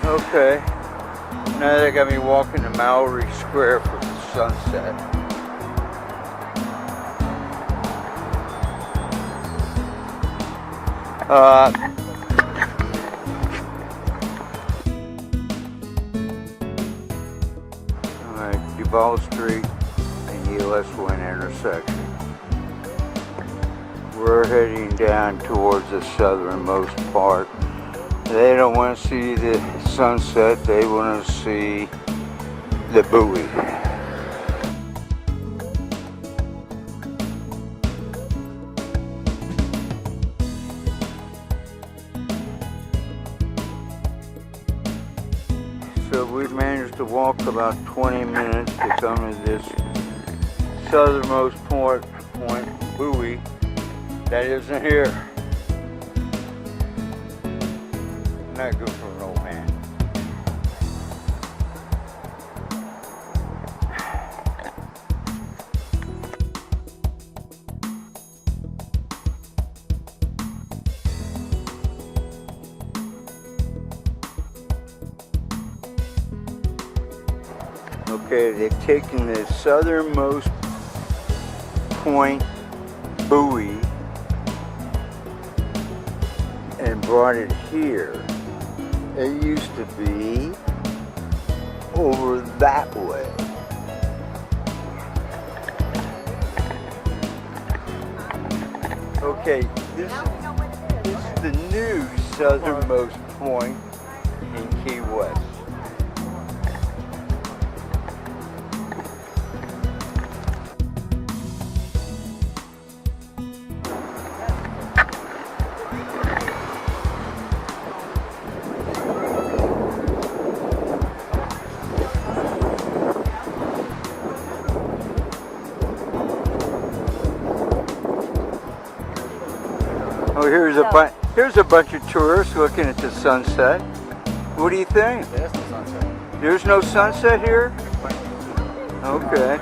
Okay, now they got me walking to Maori Square for the sunset. Alright, Duval Street and US 1 intersection. We're heading down towards the southernmost part. They don't want to see the sunset, they want to see the buoy. So we managed to walk about 20 minutes to come to this southernmost point buoy that isn't here. Not good for an old man. Okay, they've taken the southernmost point buoy and brought it here. It used to be over that way. Okay, this is the new southernmost point in Key West. Oh, here's a bunch of tourists looking at the sunset. What do you think? There's no sunset. There's no sunset here? Okay.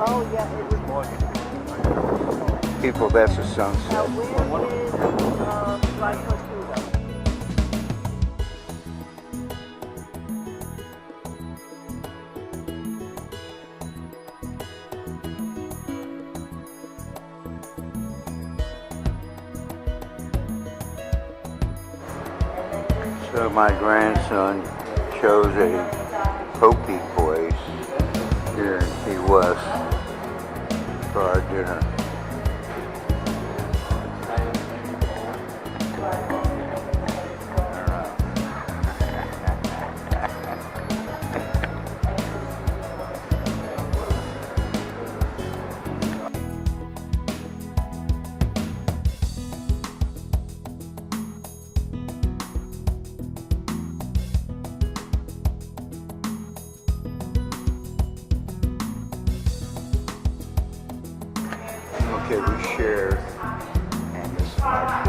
Oh, yeah, it was. People, that's a Now, sunset. where is Fly Tortuga? So my grandson chose a poke place here in Key West for our dinner. Okay, we share, and this is my